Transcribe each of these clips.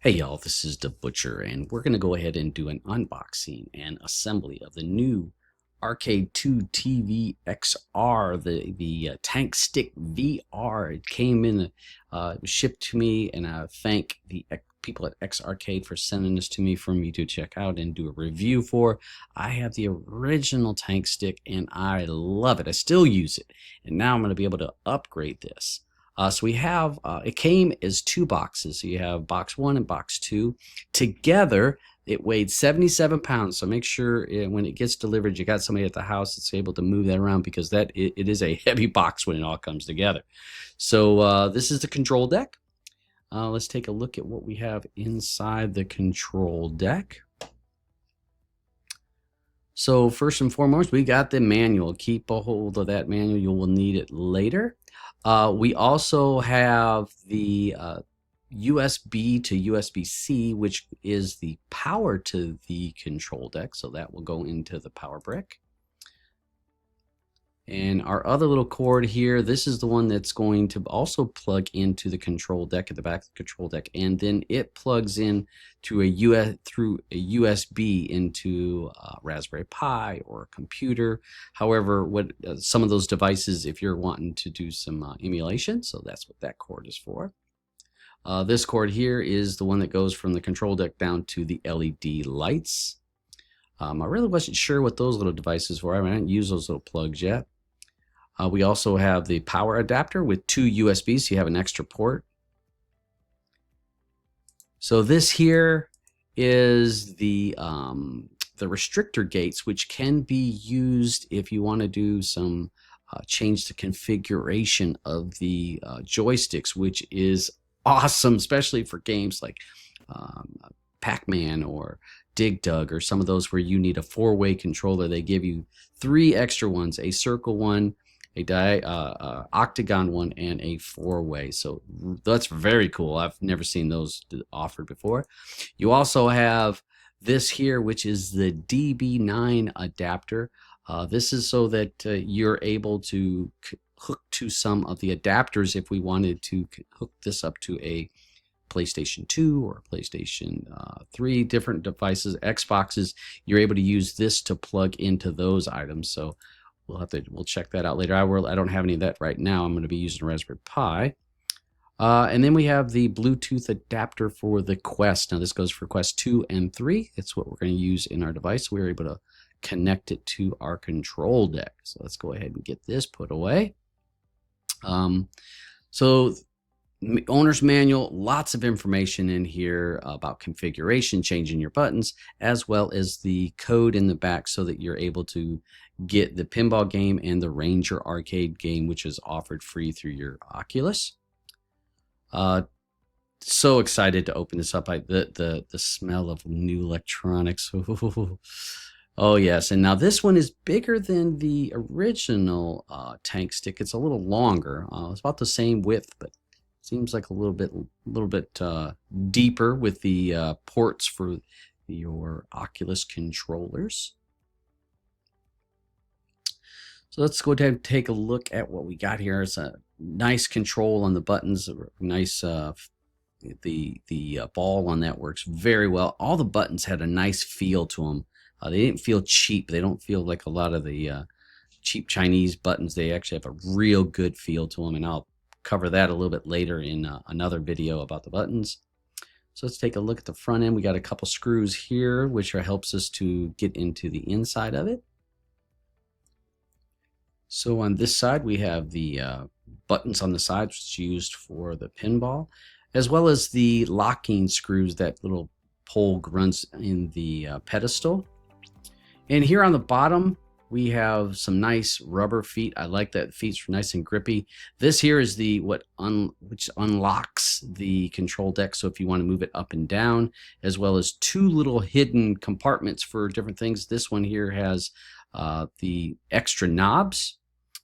Hey y'all, this is DaButcher, and we're going to go ahead and do an unboxing and assembly of the new Arcade2TV-XR, the Tank Stick VR. It came in, it was shipped to me, and I thank the people at X Arcade for sending this to me for me to check out and do a review for. I have the original Tank Stick, and I love it. I still use it, and now I'm going to be able to upgrade this. So we have, it came as two boxes. So you have box 1 and box 2. Together, it weighed 77 pounds. So make sure when it gets delivered, you got somebody at the house that's able to move that around, because it is a heavy box when it all comes together. So this is the control deck. Let's take a look at what we have inside the control deck. So first and foremost, we got the manual. Keep a hold of that manual. You will need it later. We also have the USB to USB-C, which is the power to the control deck. So that will go into the power brick. And our other little cord here, this is the one that's going to also plug into the control deck at the back of the control deck, and then it plugs in to through a USB into a Raspberry Pi or a computer. However, some of those devices, if you're wanting to do some emulation, so that's what that cord is for. This cord here is the one that goes from the control deck down to the LED lights. I really wasn't sure what those little devices were. I didn't use those little plugs yet. We also have the power adapter with 2 USBs, so you have an extra port. So this here is the restrictor gates, which can be used if you want to do some change the configuration of the joysticks, which is awesome, especially for games like Pac-Man or Dig Dug or some of those where you need a 4-way controller. They give you 3 extra ones: a circle one, a octagon one, and a 4-way. So that's very cool. I've never seen those offered before. You also have this here, which is the DB9 adapter. This is so that you're able to hook to some of the adapters if we wanted to hook this up to a PlayStation 2 or PlayStation 3, different devices, Xboxes. You're able to use this to plug into those items. So we'll check that out later. I don't have any of that right now. I'm going to be using a Raspberry Pi. And then we have the Bluetooth adapter for the Quest. Now this goes for Quest 2 and 3. It's what we're going to use in our device. We're able to connect it to our control deck. So let's go ahead and get this put away. So owner's manual, lots of information in here about configuration, changing your buttons, as well as the code in the back so that you're able to get the pinball game and the Ranger arcade game, which is offered free through your Oculus. So excited to open this up. The smell of new electronics. Oh yes, and now this one is bigger than the original Tank Stick. It's a little longer. It's about the same width, but seems like a little bit deeper with the ports for your Oculus controllers. So let's go ahead and take a look at what we got here. It's a nice control on the buttons. Nice, the ball on that works very well. All the buttons had a nice feel to them. They didn't feel cheap. They don't feel like a lot of the cheap Chinese buttons. They actually have a real good feel to them, and I'll cover that a little bit later in another video about the buttons. So let's take a look at the front end. We got a couple screws here, which helps us to get into the inside of it. So on this side, we have the buttons on the side, which is used for the pinball, as well as the locking screws, that little pole runs in the pedestal. And here on the bottom, we have some nice rubber feet. I like that feet's nice and grippy. This here is the which unlocks the control deck. So if you want to move it up and down, as well as 2 little hidden compartments for different things. This one here has the extra knobs.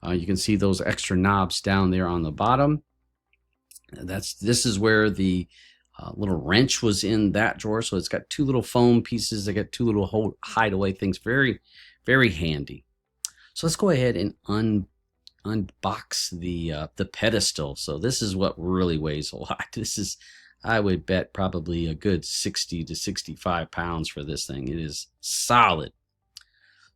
You can see those extra knobs down there on the bottom. This is where the little wrench was in that drawer. So it's got 2 little foam pieces. They got 2 little hideaway things. Very, very handy. So let's go ahead and unbox the pedestal. So this is what really weighs a lot. This is I would bet probably a good 60 to 65 pounds for this thing. It is solid.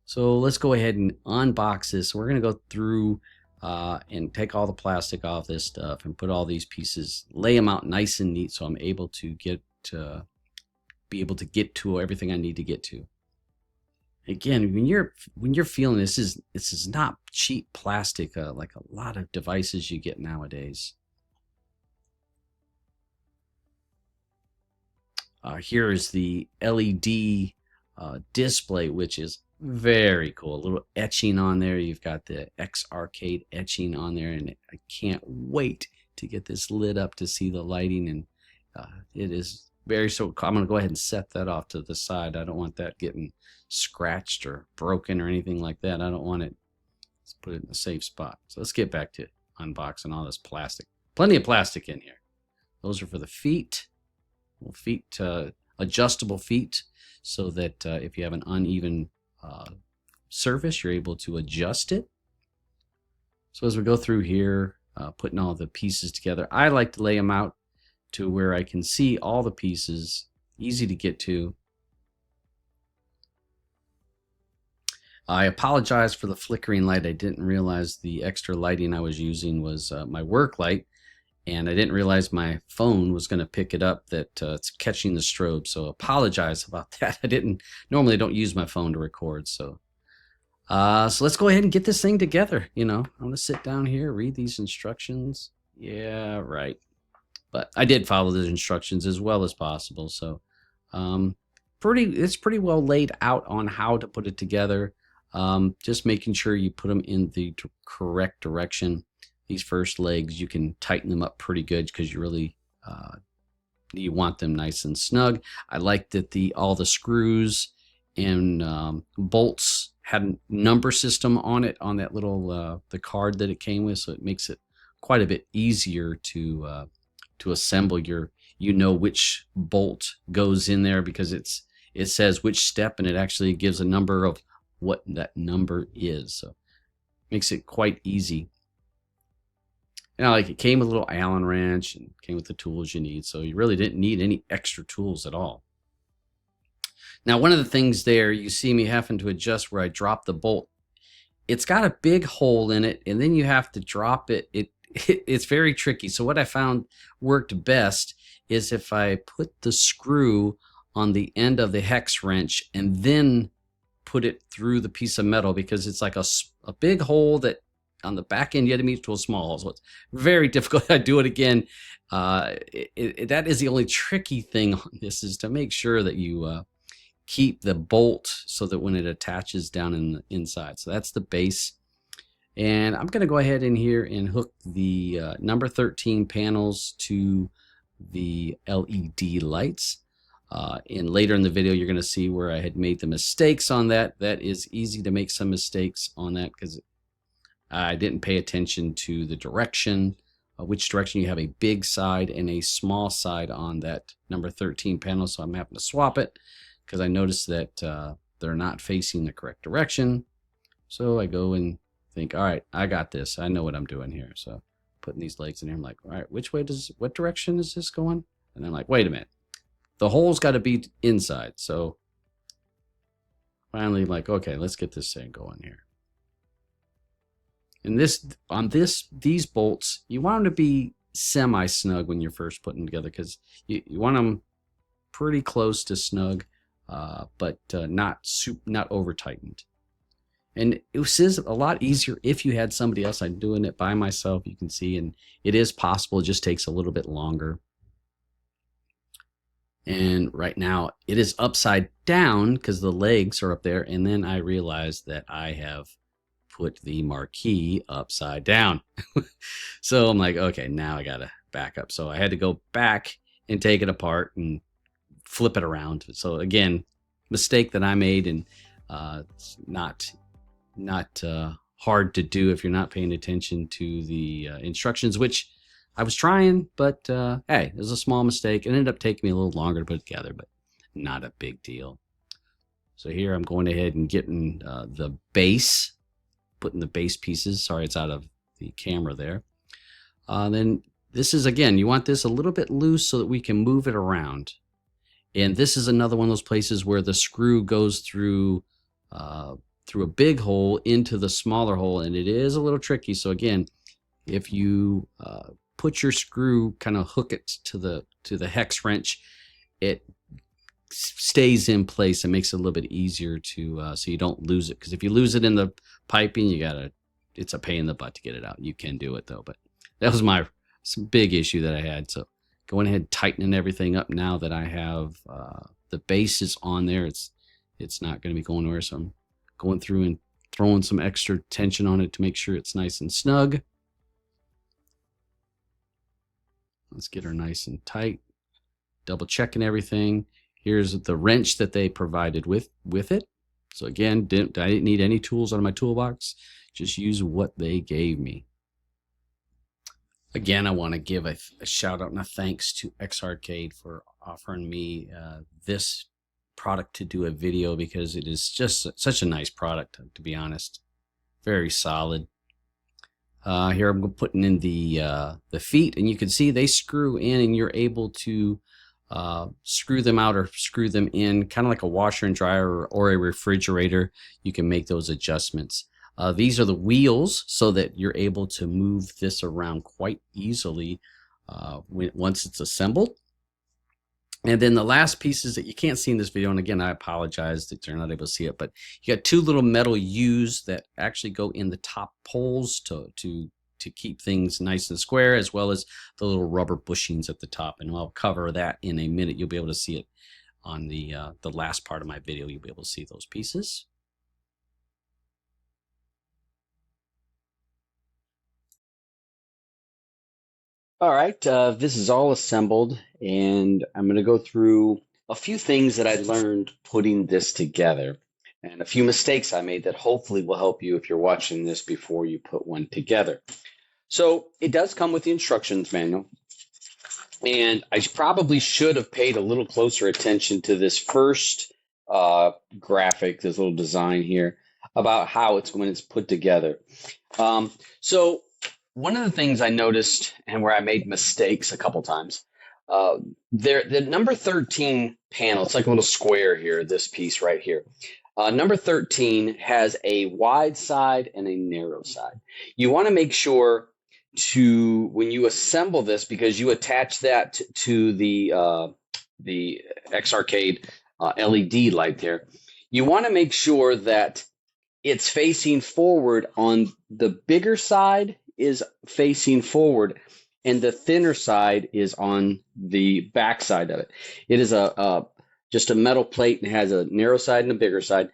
So let's go ahead and unbox this. We're going to go through and take all the plastic off this stuff and put all these pieces, lay them out nice and neat so I'm able to be able to get to everything I need to get to. Again, when you're feeling this is not cheap plastic like a lot of devices you get nowadays. Here is the LED display, which is very cool. A little etching on there. You've got the X Arcade etching on there, and I can't wait to get this lit up to see the lighting. And it is very so. I'm going to go ahead and set that off to the side. I don't want that getting scratched or broken or anything like that. I don't want it. Let's put it in a safe spot. So let's get back to unboxing all this plastic. Plenty of plastic in here. Those are for the feet. Feet, adjustable feet, so that if you have an uneven surface, you're able to adjust it. So as we go through here, putting all the pieces together, I like to lay them out to where I can see all the pieces, easy to get to. I apologize for the flickering light. I didn't realize the extra lighting I was using was my work light. And I didn't realize my phone was going to pick it up, that it's catching the strobe. So apologize about that. Normally I don't use my phone to record. So let's go ahead and get this thing together. You know, I'm going to sit down here, read these instructions. Yeah, right. But I did follow the instructions as well as possible. So it's pretty well laid out on how to put it together. Just making sure you put them in the correct direction. These first legs, you can tighten them up pretty good because you really you want them nice and snug. I like that all the screws and bolts had a number system on it, on that little the card that it came with, so it makes it quite a bit easier to assemble. You know which bolt goes in there because it says which step, and it actually gives a number of what that number is. So it makes it quite easy. You know, like it came with a little Allen wrench and came with the tools you need, so you really didn't need any extra tools at all. Now, one of the things there, you see me having to adjust where I drop the bolt. It's got a big hole in it, and then you have to drop it. It's very tricky. So what I found worked best is if I put the screw on the end of the hex wrench and then put it through the piece of metal, because it's like a big hole that on the back end you had to meet to a small hole. So it's very difficult. I do it again. That is the only tricky thing on this, is to make sure that you keep the bolt so that when it attaches down in the inside. So that's the base. And I'm going to go ahead in here and hook the number 13 panels to the LED lights. And later in the video, you're going to see where I had made the mistakes on that. That is easy to make some mistakes on that because I didn't pay attention to the direction, which direction you have a big side and a small side on that number 13 panel. So I'm having to swap it because I noticed that they're not facing the correct direction. So I go and think, all right, I got this. I know what I'm doing here. So putting these legs in here, I'm like, all right, what direction is this going? And I'm like, wait a minute. The hole's got to be inside. So finally, like, okay, let's get this thing going here. And these bolts, you want them to be semi-snug when you're first putting them together, because you want them pretty close to snug, but not over tightened. And it was a lot easier if you had somebody else. I'm doing it by myself, you can see, and it is possible. It just takes a little bit longer. And right now it is upside down because the legs are up there. And then I realized that I have put the marquee upside down. So I'm like, okay, now I gotta back up. So I had to go back and take it apart and flip it around. So again, mistake that I made, and it's not hard to do if you're not paying attention to the instructions, which I was trying, but hey, it was a small mistake. It ended up taking me a little longer to put it together, but not a big deal. So here I'm going ahead and getting the base, putting the base pieces. Sorry, it's out of the camera there. Then this is, again, you want this a little bit loose so that we can move it around. And this is another one of those places where the screw goes through through a big hole into the smaller hole, and it is a little tricky. So again, if you put your screw, kind of hook it to the hex wrench, it stays in place and makes it a little bit easier to so you don't lose it. Because if you lose it in the piping, it's a pain in the butt to get it out. You can do it though, but that was some big issue that I had. So going ahead, tightening everything up now that I have the bases on there. It's not going to be going anywhere. So I'm going through and throwing some extra tension on it to make sure it's nice and snug. Let's get her nice and tight. Double checking everything. Here's the wrench that they provided with it. So again, I didn't need any tools out of my toolbox. Just use what they gave me. Again, I want to give a shout out and a thanks to Arcade for offering me this product to do a video, because it is just such a nice product, to be honest. Very solid. Here I'm putting in the feet, and you can see they screw in, and you're able to screw them out or screw them in, kind of like a washer and dryer or a refrigerator. You can make those adjustments. These are the wheels, so that you're able to move this around quite easily once it's assembled. And then the last pieces that you can't see in this video, and again, I apologize that you're not able to see it, but you got two little metal U's that actually go in the top poles to keep things nice and square, as well as the little rubber bushings at the top. And I'll cover that in a minute. You'll be able to see it on the last part of my video. You'll be able to see those pieces. All right, this is all assembled, and I'm going to go through a few things that I learned putting this together, and a few mistakes I made that hopefully will help you if you're watching this before you put one together. So it does come with the instructions manual, and I probably should have paid a little closer attention to this first graphic, this little design here, about how it's when it's put together. So one of the things I noticed, and where I made mistakes a couple times, the number 13 panel, it's like a little square here, this piece right here. Number 13 has a wide side and a narrow side. You want to make sure when you assemble this, because you attach that to the Arcade LED light there, you want to make sure that it's facing forward. On the bigger side is facing forward, and the thinner side is on the back side of it. It is just a metal plate, and it has a narrow side and a bigger side.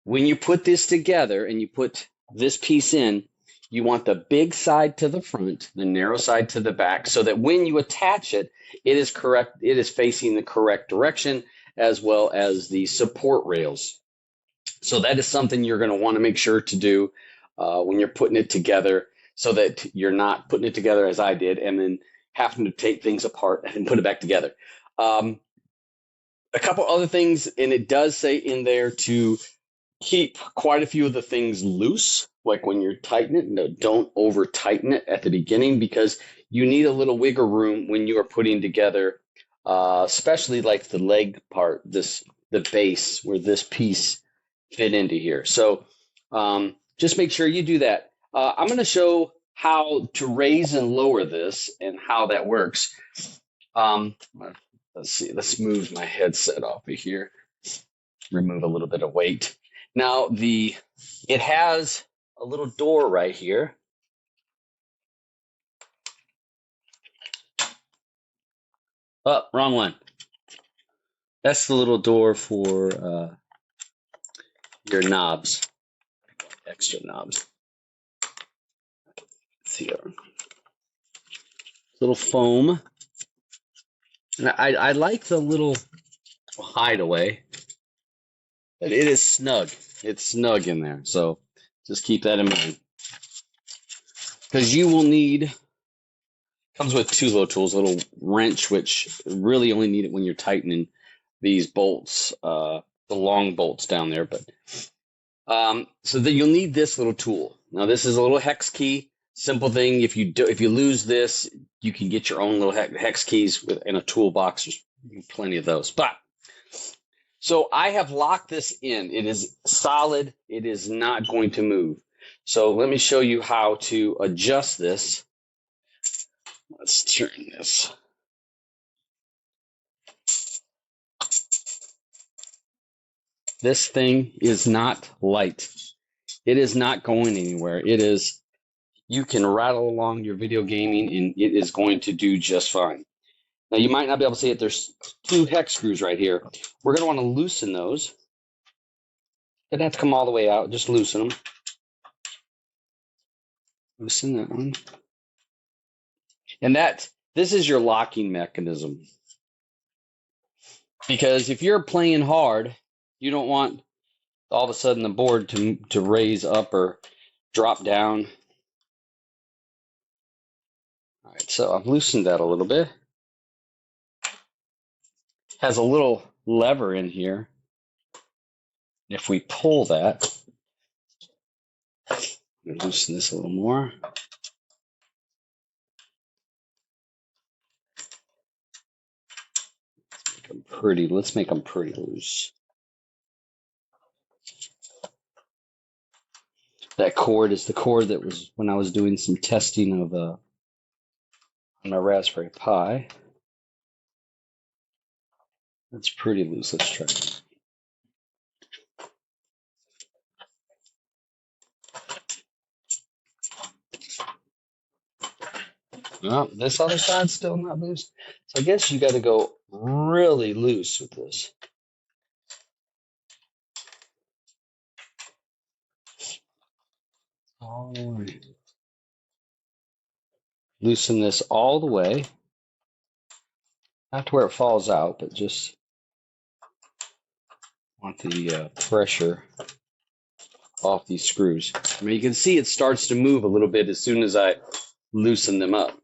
When you put this together and you put this piece in, you want the big side to the front, the narrow side to the back, so that when you attach it, it is correct. It is facing the correct direction, as well as the support rails. So that is something you're going to want to make sure to do when you're putting it together, so that you're not putting it together as I did and then having to take things apart and put it back together. A couple other things, and it does say in there to keep quite a few of the things loose, like when you're tightening it. Don't over tighten it at the beginning, because you need a little wiggle room when you are putting together, especially like the leg part, the base where this piece fit into here. So just make sure you do that. I'm going to show how to raise and lower this and how that works. Let's see. Let's move my headset off of here. Remove a little bit of weight. Now it has a little door right here. Oh, wrong one. That's the little door for your knobs, extra knobs. Let's see here. Little foam. And I like the little hideaway. But it is snug. It's snug in there. So just keep that in mind. Because you will need, comes with two little tools, a little wrench, which really only need it when you're tightening these bolts, the long bolts down there. But so then you'll need this little tool. Now this is a little hex key. Simple thing. If you lose this, you can get your own little hex keys in a toolbox. There's plenty of those. But so I have locked this in. It is solid. It is not going to move. So let me show you how to adjust this. Let's turn this. This thing is not light. It is not going anywhere. It is, you can rattle along your video gaming and it is going to do just fine. Now you might not be able to see it. There's 2 hex screws right here. We're going to want to loosen those. They don't have to come all the way out. Just loosen them. Loosen that one. And this is your locking mechanism. Because if you're playing hard, you don't want all of a sudden the board to raise up or drop down. All right, so I've loosened that a little bit. Has a little lever in here. If we pull that, I'm gonna loosen this a little more. Let's make them pretty loose. That cord is the cord that was when I was doing some testing of on my Raspberry Pi. That's pretty loose. Let's try it. Oh, this other side's still not loose. So I guess you got to go really loose with this. All the way. Loosen this all the way. Not to where it falls out, but just want the pressure off these screws. I mean, you can see it starts to move a little bit as soon as I loosen them up.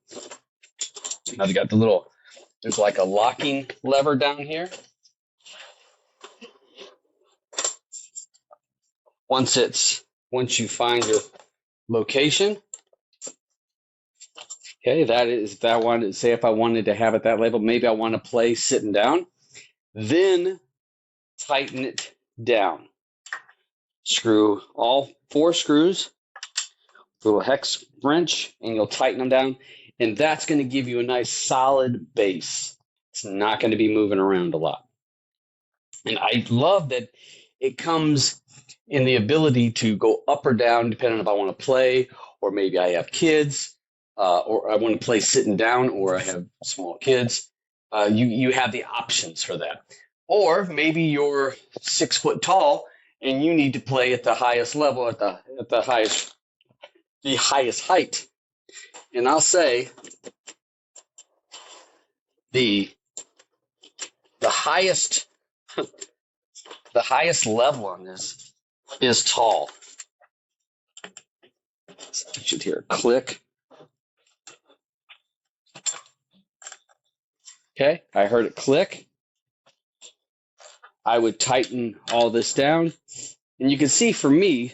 Now they got there's like a locking lever down here. Once you find your location, okay, that is, if I wanted, say if I wanted to have it that level, maybe I want to play sitting down, then tighten it down. Screw all 4 screws, little hex wrench, and you'll tighten them down. And that's going to give you a nice solid base. It's not going to be moving around a lot. And I love that it comes in the ability to go up or down depending on if I want to play, or maybe I have kids, or I want to play sitting down, or I have small kids. You have the options for that. Or maybe you're 6 foot tall and you need to play at the highest level, at the highest height. And I'll say the highest level on this is tall. So you should hear a click. Okay, I heard it click. I would tighten all this down, and you can see for me,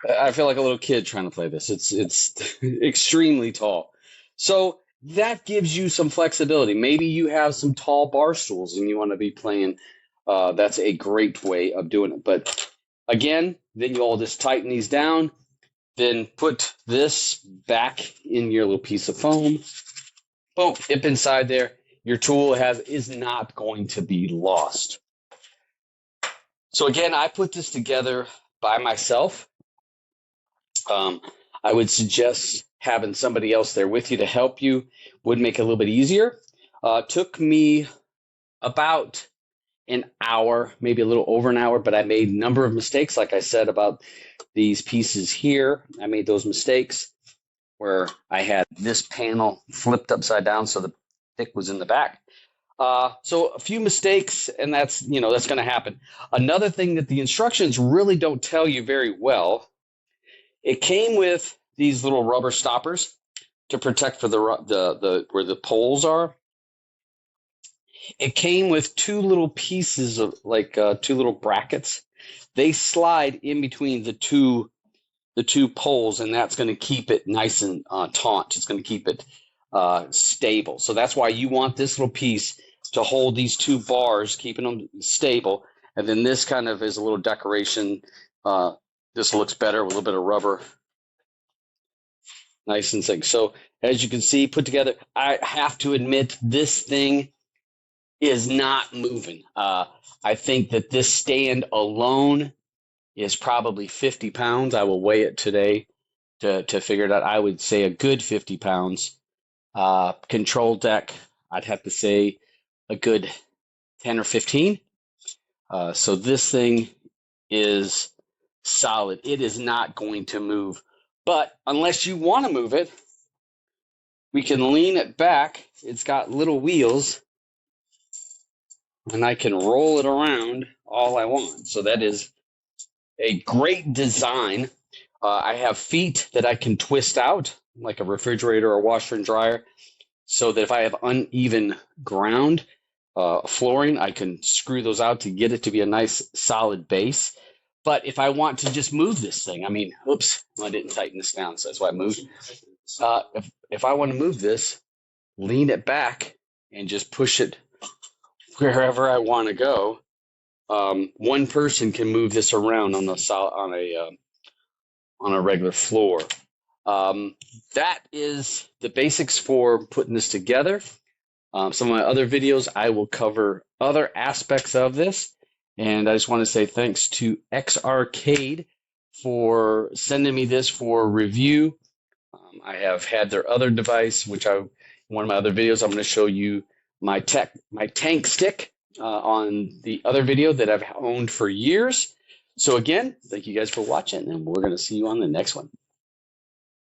I feel like a little kid trying to play this. It's extremely tall. So that gives you some flexibility. Maybe you have some tall bar stools and you want to be playing. That's a great way of doing it. But again, then you all just tighten these down. Then put this back in your little piece of foam. Boom, up inside there. Your tool is not going to be lost. So again, I put this together by myself. I would suggest having somebody else there with you to help you. Would make it a little bit easier. Took me about an hour, maybe a little over an hour, but I made a number of mistakes. Like I said about these pieces here, I made those mistakes where I had this panel flipped upside down so the stick was in the back. So a few mistakes, and that's going to happen. Another thing that the instructions really don't tell you very well, it came with these little rubber stoppers to protect for the where the poles are. It came with 2 little pieces of 2 little brackets. They slide in between the 2 the two poles, and that's going to keep it nice and taut. It's going to keep it stable. So that's why you want this little piece to hold these two bars, keeping them stable. And then this kind of is a little decoration. This looks better with a little bit of rubber. Nice and thick. So as you can see, put together, I have to admit this thing is not moving. I think that this stand alone is probably 50 pounds. I will weigh it today to figure it out. I would say a good 50 pounds. Control deck, I'd have to say a good 10 or 15. So this thing is solid. It is not going to move. But unless you want to move it, we can lean it back. It's got little wheels, and I can roll it around all I want. So that is a great design. I have feet that I can twist out, like a refrigerator or washer and dryer, so that if I have uneven ground, flooring, I can screw those out to get it to be a nice solid base. But if I want to just move this thing, I mean, oops, I didn't tighten this down, so that's why I moved. If I want to move this, lean it back and just push it wherever I want to go. One person can move this around on a regular floor. That is the basics for putting this together. Some of my other videos, I will cover other aspects of this. And I just want to say thanks to Arcade for sending me this for review. I have had their other device, which in one of my other videos, I'm going to show you my tank stick on the other video that I've owned for years. So again, thank you guys for watching, and we're going to see you on the next one.